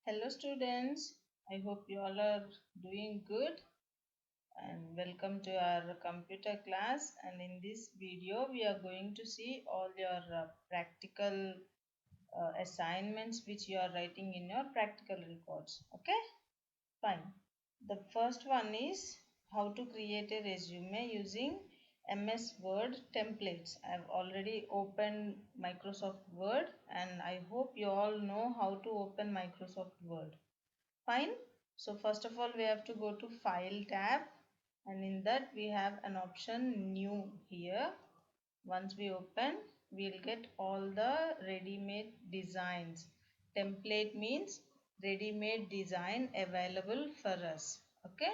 Hello students, I hope you all are doing good and welcome to our computer class, and in this video we are going to see all your practical assignments which you are writing in your practical records. Okay, fine. The first one is how to create a resume using MS Word templates. I have already opened Microsoft Word and I hope you all know how to open Microsoft Word. Fine. So first of all we have to go to File tab, and in that we have an option New here. Once we open, we'll get all the ready-made designs. Template means ready-made design available for us. Okay.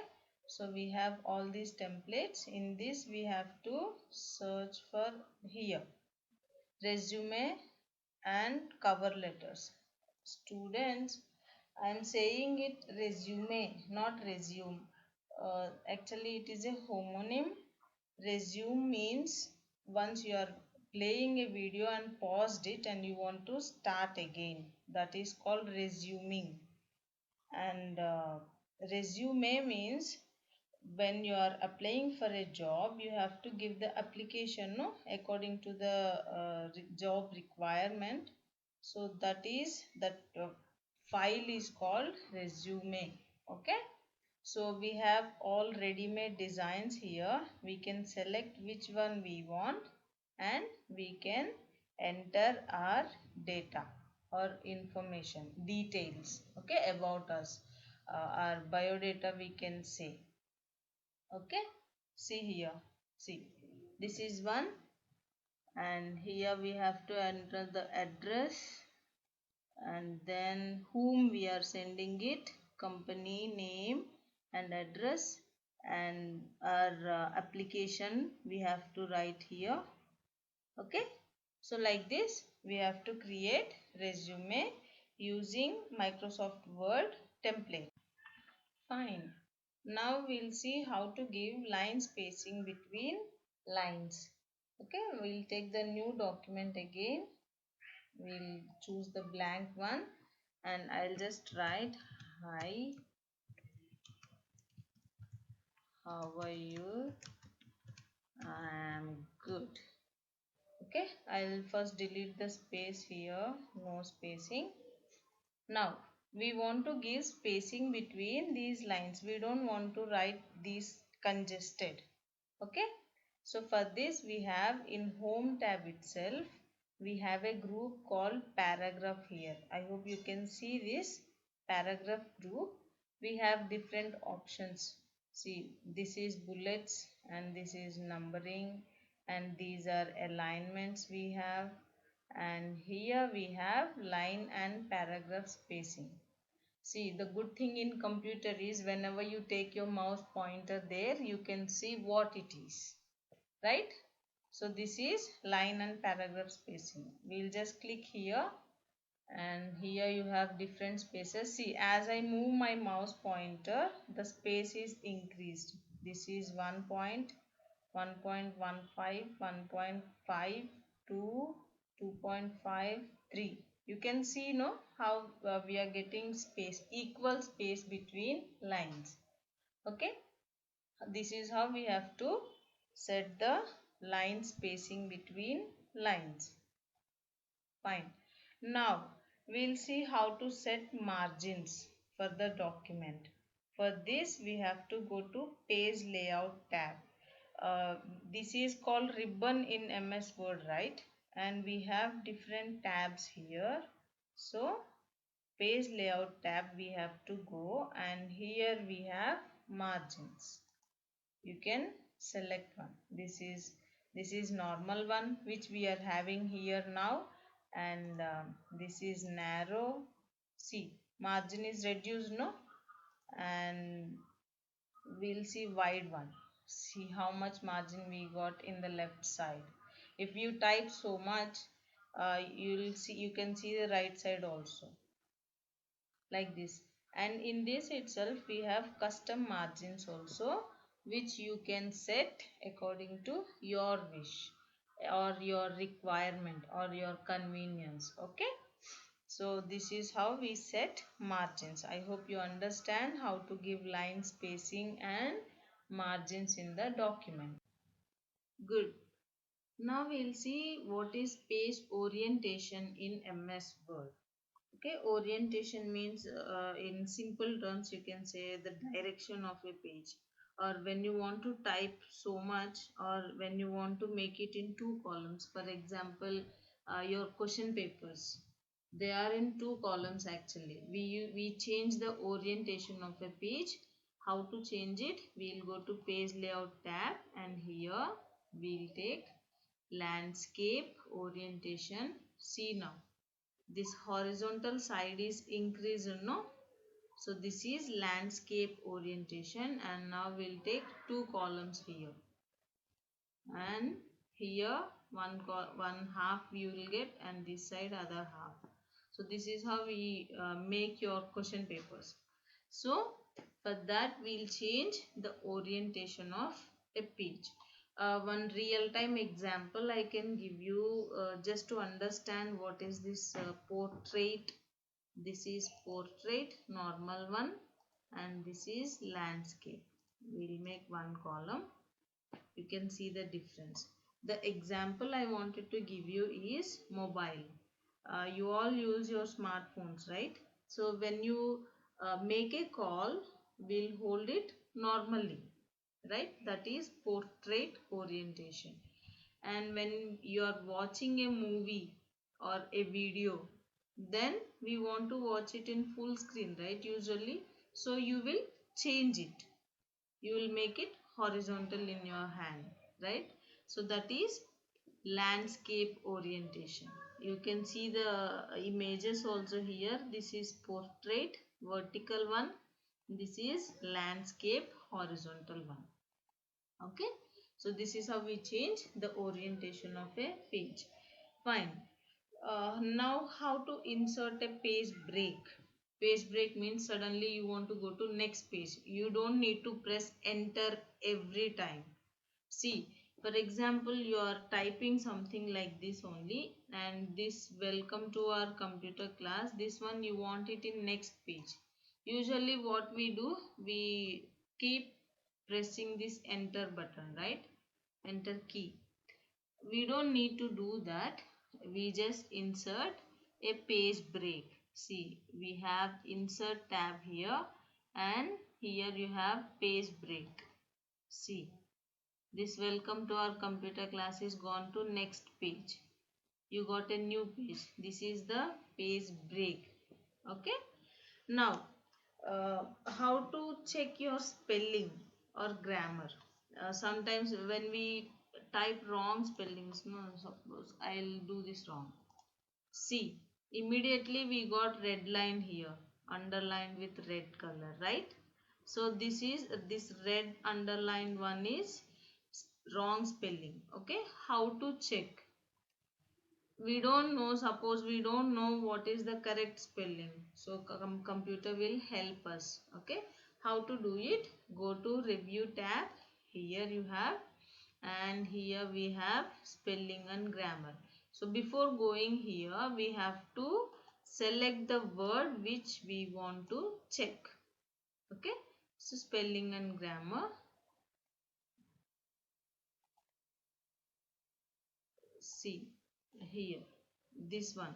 So we have all these templates. In this we have to search for here resume and cover letters. Students, I am saying it resume, not resume. Actually, it is a homonym. Resume means once you are playing a video and paused it and you want to start again. That is called resuming. And resume means when you are applying for a job, you have to give the application, no, according to the job requirement. So that file is called resume. Okay, so we have all ready-made designs here. We can select which one we want and we can enter our data or information details, okay, about us, our biodata we can say. Okay, see here, see, this is one, and here we have to enter the address and then whom we are sending it, company name and address, and our application we have to write here. Okay, so like this we have to create resume using Microsoft Word template. Fine. Now we'll see how to give line spacing between lines. Okay, we'll take the new document again. We'll choose the blank one and I'll just write, hi, how are you? I'm good. Okay, I'll first delete the space here, no spacing. Now we want to give spacing between these lines. We don't want to write these congested. Okay, so for this we have in home tab itself we have a group called paragraph here. I hope you can see this paragraph group. We have different options. See, this is bullets and this is numbering and these are alignments we have, and here we have line and paragraph spacing. See, the good thing in computer is whenever you take your mouse pointer there, you can see what it is, right? So this is line and paragraph spacing. We'll just click here and here you have different spaces. See, as I move my mouse pointer, the space is increased. This is 1 point, 1.15, 1.5, 2, 2.5, 3. You can see, no, how we are getting space, equal space between lines. Okay, this is how we have to set the line spacing between lines. Fine. Now we'll see how to set margins for the document. For this we have to go to page layout tab. This is called ribbon in MS Word, right? And we have different tabs here. So page layout tab we have to go, and here we have margins. You can select one. This is normal one which we are having here now, and this is narrow. See, margin is reduced, no, and we'll see wide one. See how much margin we got in the left side. If you type so much, you can see the right side also, like this. And in this itself we have custom margins also, which you can set according to your wish or your requirement or your convenience. Okay, So this is how we set margins. I hope you understand how to give line spacing and margins in the document. Good. Now we'll see what is page orientation in MS Word. Okay, orientation means in simple terms you can say the direction of a page, or when you want to type so much, or when you want to make it in two columns. For example, your question papers, they are in two columns actually. We change the orientation of a page. How to change it? We'll go to page layout tab, and here we'll take landscape orientation. See now, this horizontal side is increased, no? So this is landscape orientation, and now we'll take two columns here, and here one half you will get, and this side other half. So this is how we make your question papers. So for that we'll change the orientation of a page. One real-time example I can give you, just to understand what is this portrait. This is portrait, normal one, and this is landscape. We'll make one column. You can see the difference. The example I wanted to give you is mobile. You all use your smartphones, right? So when you make a call, we'll hold it normally, right? That is portrait orientation. And when you are watching a movie or a video, then we want to watch it in full screen, right? Usually, so you will change it. You will make it horizontal in your hand, right? So that is landscape orientation. You can see the images also here. This is portrait, vertical one. This is landscape, horizontal one. Okay, so this is how we change the orientation of a page. Fine. Now how to insert a page break. Page break means suddenly you want to go to next page. You don't need to press enter every time. See, for example, you are typing something like this only, and this welcome to our computer class. This one you want it in next page. Usually what we do, we keep pressing this enter button, right? Enter key. We don't need to do that. We just insert a page break. See, we have insert tab here, and here you have page break. See, this welcome to our computer class is gone to next page. You got a new page. This is the page break. Okay. Now, how to check your spelling or grammar? Sometimes when we type wrong spellings, no, suppose I'll do this wrong. See, immediately we got red line here, underlined with red color, right? So this red underlined one is wrong spelling. Okay, how to check? We don't know, suppose we don't know what is the correct spelling, so computer will help us. Okay, how to do it? Go to review tab. Here you have, and here we have spelling and grammar. So before going here, we have to select the word which we want to check. Okay, so spelling and grammar. See here, this one,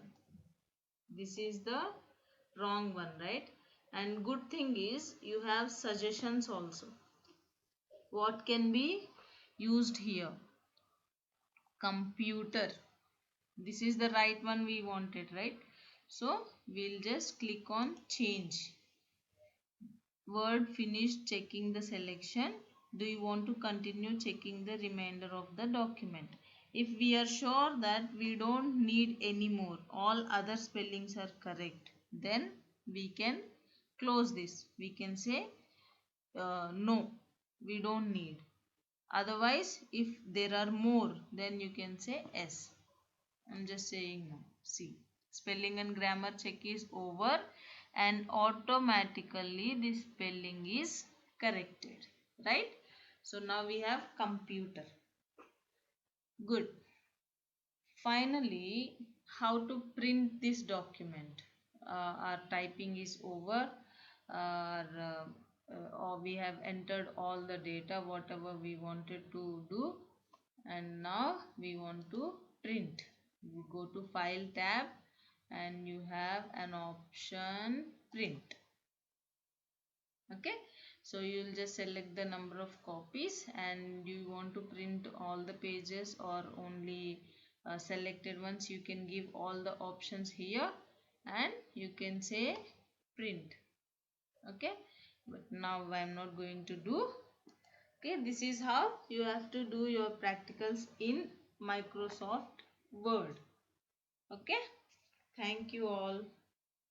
this is the wrong one, right? And good thing is you have suggestions also. What can be used here? Computer. This is the right one we wanted, right? So we'll just click on change. Word finished checking the selection. Do you want to continue checking the remainder of the document? If we are sure that we don't need any more, all other spellings are correct, then we can close this. We can say no, we don't need. Otherwise, if there are more, then you can say yes. I'm just saying no. See, spelling and grammar check is over, and automatically the spelling is corrected, right? So now we have computer. Good. Finally, how to print this document. Our typing is over, or we have entered all the data whatever we wanted to do, and now we want to print. You go to File tab and you have an option Print. Okay, so you'll just select the number of copies, and you want to print all the pages or only selected ones. You can give all the options here and you can say print. Okay, but now I'm not going to do. Okay, this is how you have to do your practicals in Microsoft Word. Okay, thank you all.